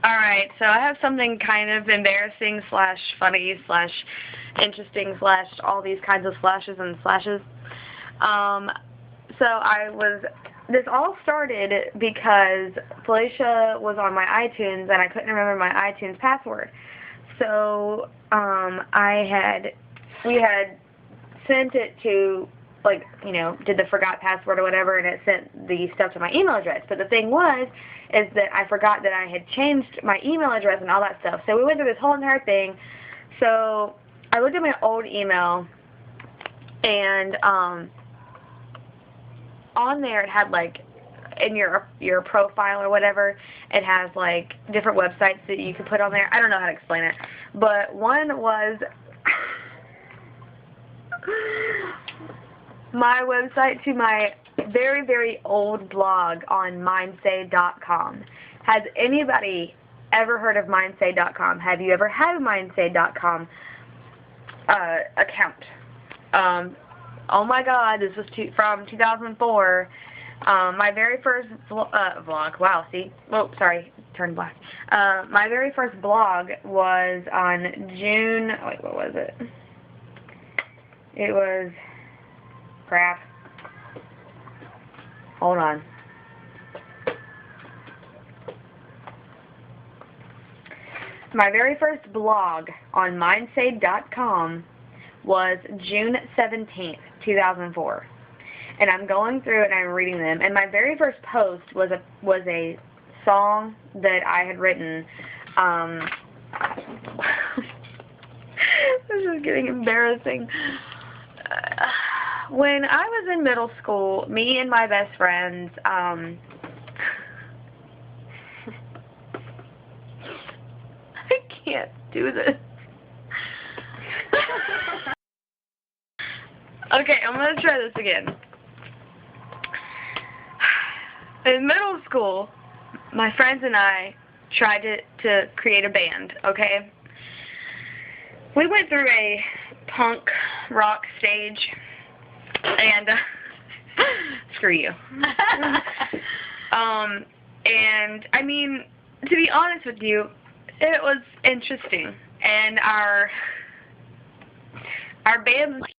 Alright, so I have something kind of embarrassing slash funny slash interesting slash all these kinds of slashes and slashes. This all started because Faleasha was on my iTunes and I couldn't remember my iTunes password. So, we had sent it to, like, you know, did the forgot password or whatever, and it sent the stuff to my email address. But the thing is that I forgot that I had changed my email address and all that stuff. So we went through this whole entire thing. So I looked at my old email, and on there it had, like, in your profile or whatever, it has, like, different websites that you could put on there. I don't know how to explain it. But one was my website to my very, very old blog on mindsay.com. Has anybody ever heard of mindsay.com? Have you ever had a mindsay.com account? Oh my god, this was from 2004. My very first vlog, wow, see? Oh, sorry, turned black. My very first blog was on June, wait, what was it? It was, crap. Hold on. My very first blog on mindsay.com was June 17th, 2004. And I'm going through it and I'm reading them. And my very first post was a song that I had written. This is getting embarrassing. When I was in middle school, me and my best friends, I can't do this. Okay, I'm going to try this again. In middle school, my friends and I tried to create a band, okay? We went through a punk rock stage, and screw you. And I mean, to be honest with you, it was interesting, and our band was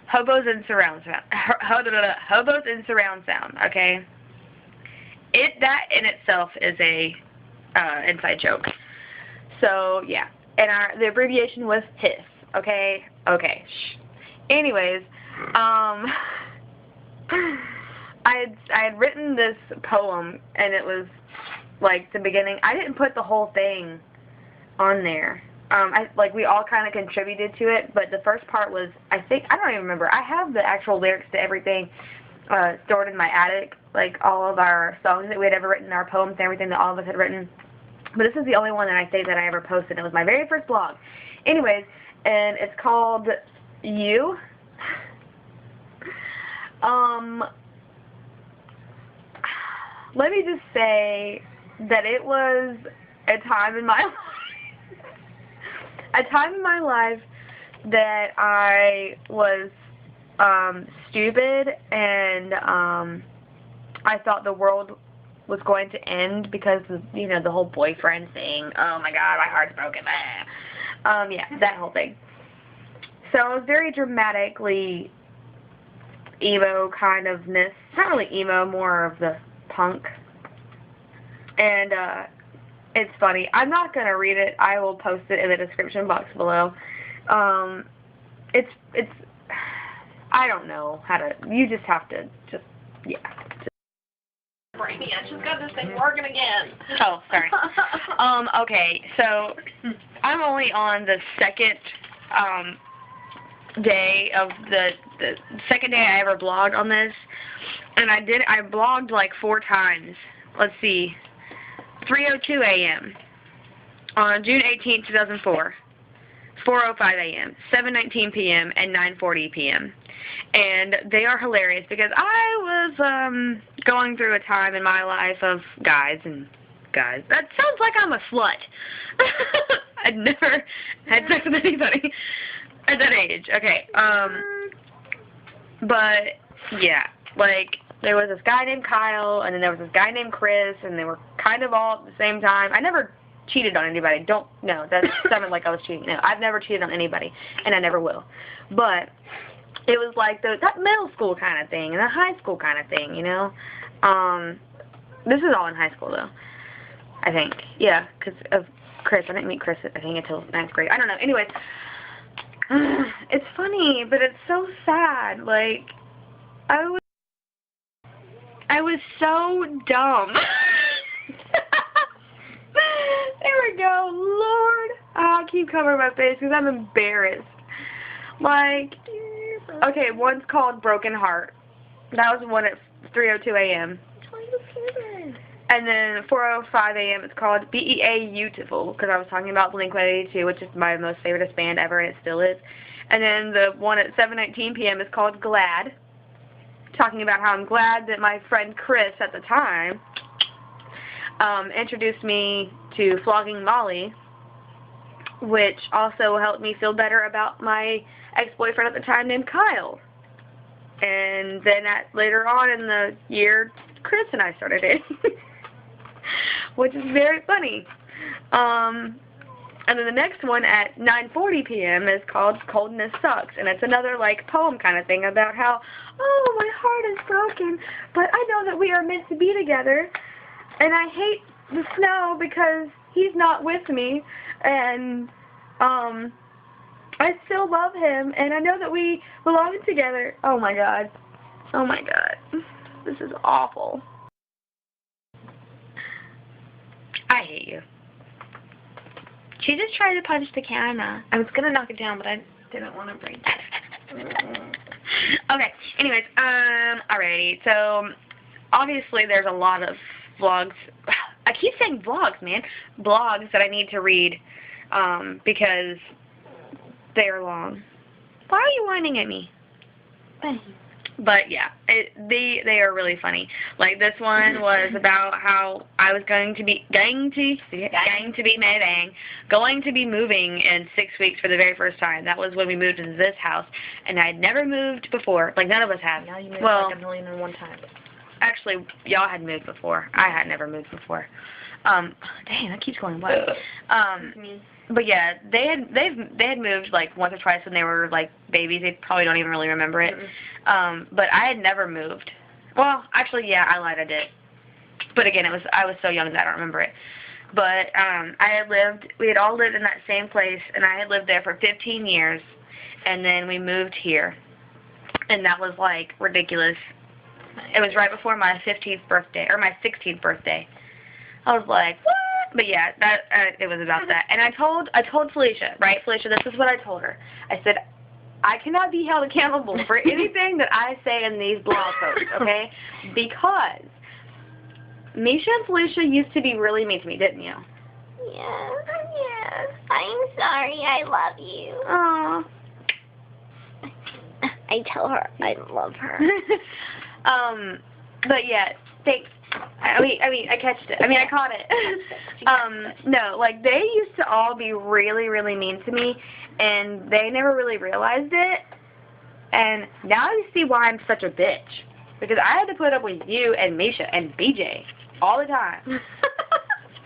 Hobos in Surround Sound. Hobos in Surround Sound, okay? That in itself is a inside joke. So, yeah. And the abbreviation was HISS, okay? Okay, shh. Anyways, I had written this poem, and it was, like, the beginning. I didn't put the whole thing on there. We all kind of contributed to it, but the first part was, I don't even remember. I have the actual lyrics to everything stored in my attic, like all of our songs that we had ever written, our poems and everything that all of us had written. But this is the only one that I say that I ever posted. It was my very first blog. Anyways, and it's called You. Let me just say that it was a time in my life. A time in my life that I was stupid, and I thought the world was going to end because of, you know, the whole boyfriend thing. Oh my god, my heart's broken. Yeah, that whole thing. So I was very dramatically emo kind ofness. Not really emo, more of the punk. And it's funny. I'm not going to read it. I will post it in the description box below. It's I don't know how to, you just have to, yeah. Brainy, I just got this thing working again. Oh, sorry. Okay, so I'm only on the second, day of the second day I ever blogged on this, and I blogged like 4 times. Let's see. 3:02 a.m. on June 18, 2004, 4:05 a.m., 7:19 p.m., and 9:40 p.m. And they are hilarious because I was going through a time in my life of guys. That sounds like I'm a slut. I'd never had sex with anybody at that age. Okay. But yeah, like there was this guy named Kyle, and then there was this guy named Chris, and they were kind of all at the same time. I never cheated on anybody. No, that sounded like I was cheating. No, I've never cheated on anybody, and I never will. But it was like that middle school kind of thing, and a high school kind of thing, you know? This is all in high school, though, I think. Yeah, because of Chris. I didn't meet Chris, I think, until 9th grade. I don't know. Anyways, it's funny, but it's so sad. Like, I was so dumb. There we go. Lord. I'll keep covering my face because I'm embarrassed. Like, okay, one's called Broken Heart. That was one at 3:02 a.m. And then 4:05 a.m. it's called Beautiful, because I was talking about Blink-182, which is my most favorite band ever, and it still is. And then the one at 7:19 p.m. is called Glad, talking about how I'm glad that my friend Chris at the time introduced me to Flogging Molly, which also helped me feel better about my ex-boyfriend at the time named Kyle. And then later on in the year, Chris and I started dating, which is very funny. And then the next one at 9:40 p.m. is called Coldness Sucks, and it's another, like, poem kind of thing about how, oh, my heart is broken, but I know that we are meant to be together, and I hate the snow because he's not with me, and, I still love him, and I know that we belong together. Oh my god. Oh my god. This is awful. I hate you. She just tried to punch the camera. I was gonna knock it down, but I didn't want to break it. Okay, anyways, alrighty, so, obviously there's a lot of vlogs. I keep saying vlogs, man. Blogs that I need to read, because they are long. Why are you whining at me? But yeah, they are really funny. Like, this one was about how I was going to be moving in 6 weeks for the very first time. That was when we moved into this house, and I had never moved before. Like, none of us have. Now you moved like 1,000,001 times. Actually, y'all had moved before. I had never moved before. Dang, that keeps going away. But yeah, they had moved like once or twice when they were like babies. They probably don't even really remember it. But I had never moved. Well, actually, yeah, I lied, I did. But again, I was so young that I don't remember it. But we had all lived in that same place, and I had lived there for 15 years, and then we moved here, and that was like ridiculous. It was right before my 15th birthday, or my 16th birthday. I was like, what? But yeah, it was about that. And I told Faleasha, right? Faleasha, this is what I told her. I said, I cannot be held accountable for anything that I say in these blog posts, okay? Because Misha and Faleasha used to be really mean to me, didn't you? Yeah. I'm sorry. I love you. Aww. I tell her I love her. But yeah, thanks. I caught it. No, like, they used to all be really, really mean to me, and they never really realized it, and now you see why I'm such a bitch, because I had to put up with you and Misha and BJ all the time.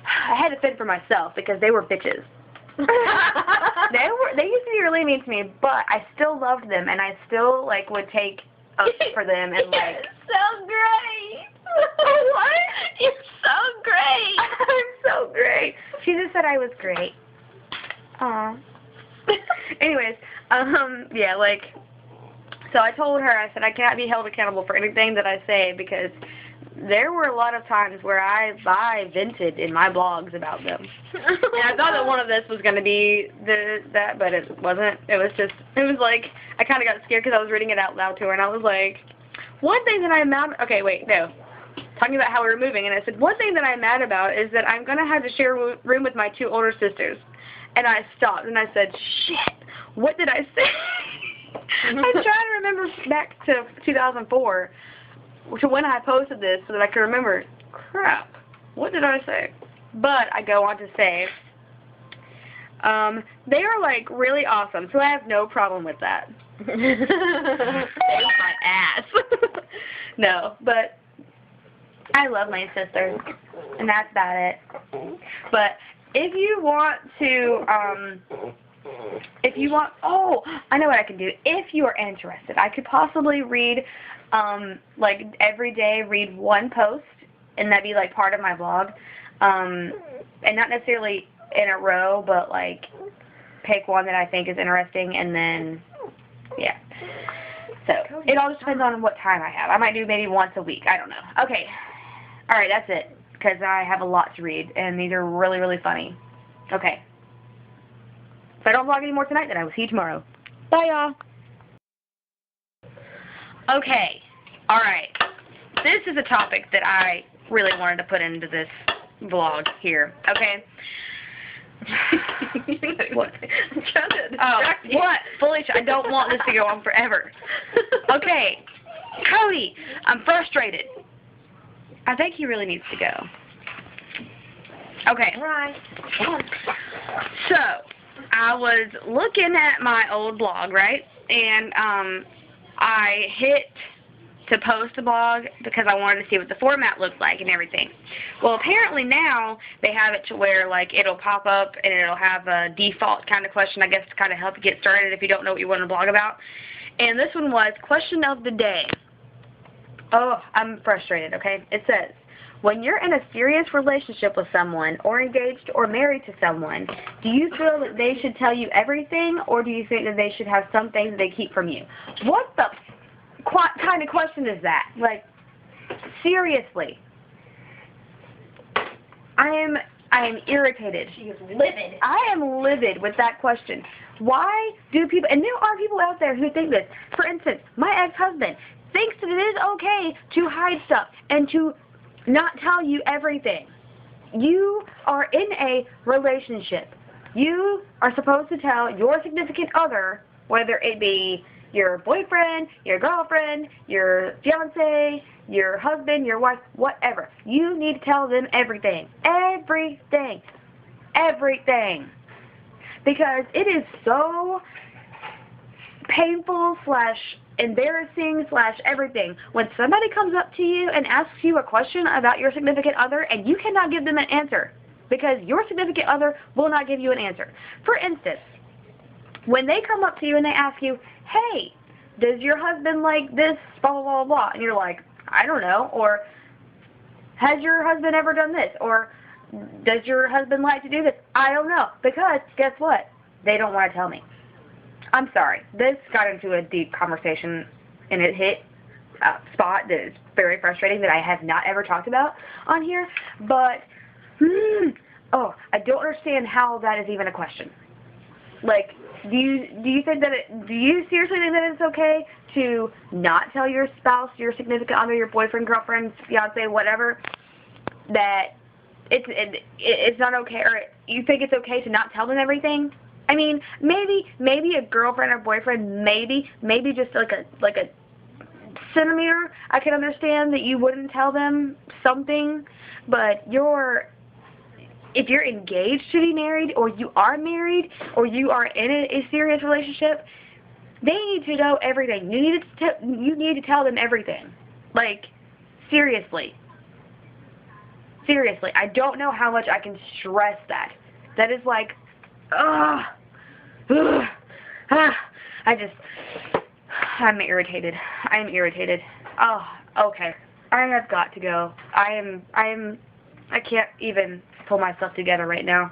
I had to fend for myself, because they were bitches. They used to be really mean to me, but I still loved them, and I still, like, would take up for them, and, like... So great! What? You're so great! I'm so great. She just said I was great. Aw. Anyways, yeah, like, so I told her, I said, I cannot be held accountable for anything that I say, because there were a lot of times where I vented in my blogs about them. And I thought that one of this was going to be that, but it wasn't. It was like, I kind of got scared because I was reading it out loud to her, and I was like, one thing that I'm mad, okay, wait, no. Talking about how we were moving, and I said, one thing that I'm mad about is that I'm going to have to share a room with my 2 older sisters. And I stopped, and I said, shit, what did I say? I'm trying to remember back to 2004, to when I posted this so that I could remember, crap, what did I say? But I go on to say, they are, like, really awesome, so I have no problem with that. They ate my ass. No, but I love my sisters, and that's about it. But if you want to, oh, I know what I can do. If you are interested, I could possibly read, like, every day read one post, and that'd be, like, part of my blog. And not necessarily in a row, but, like, pick one that I think is interesting, and then, yeah. So, it all just depends on what time I have. I might do maybe once a week. I don't know. Okay. All right, that's it, because I have a lot to read, and these are really, really funny. Okay. If I don't vlog anymore tonight, then I will see you tomorrow. Bye, y'all. Okay. All right. This is a topic that I really wanted to put into this vlog here. Okay. What? I'm trying to distract you. What? Faleasha, I don't want this to go on forever. Okay. Cody, I'm frustrated. I think he really needs to go. Okay. All right. So, I was looking at my old blog, right? And I hit to post the blog because I wanted to see what the format looked like and everything. Well, apparently now they have it to where, like, it'll pop up and it'll have a default kind of question, I guess, to kind of help you get started if you don't know what you want to blog about. And this one was question of the day. Oh, I'm frustrated, okay? It says, when you're in a serious relationship with someone or engaged or married to someone, do you feel that they should tell you everything, or do you think that they should have some things that they keep from you? What the kind of question is that? Like, seriously. I am irritated. She is livid. I am livid with that question. Why do people, and there are people out there who think this. For instance, my ex-husband thinks that it is okay to hide stuff and to not tell you everything. You are in a relationship. You are supposed to tell your significant other, whether it be your boyfriend, your girlfriend, your fiance, your husband, your wife, whatever. You need to tell them everything. Everything. Everything. Because it is so painful / embarrassing / everything when somebody comes up to you and asks you a question about your significant other and you cannot give them an answer because your significant other will not give you an answer. For instance, when they come up to you and they ask you, hey, does your husband like this, blah, blah, blah, blah, and you're like, I don't know, or has your husband ever done this, or does your husband like to do this? I don't know, because guess what? They don't want to tell me. I'm sorry. This got into a deep conversation, and it hit a spot that is very frustrating that I have not ever talked about on here, but, I don't understand how that is even a question. Like, do you think that do you seriously think that it's okay to not tell your spouse, your significant other, your boyfriend, girlfriend, fiance, whatever, that it's not okay, or you think it's okay to not tell them everything? I mean, maybe a girlfriend or boyfriend, maybe just like a centimeter, I can understand that you wouldn't tell them something, but if you're engaged to be married, or you are married, or you are in a serious relationship, they need to know everything. You need to tell them everything. Like, seriously. Seriously, I don't know how much I can stress that. That is like, I'm irritated. I am irritated. Oh, okay. I have got to go. I can't even pull myself together right now.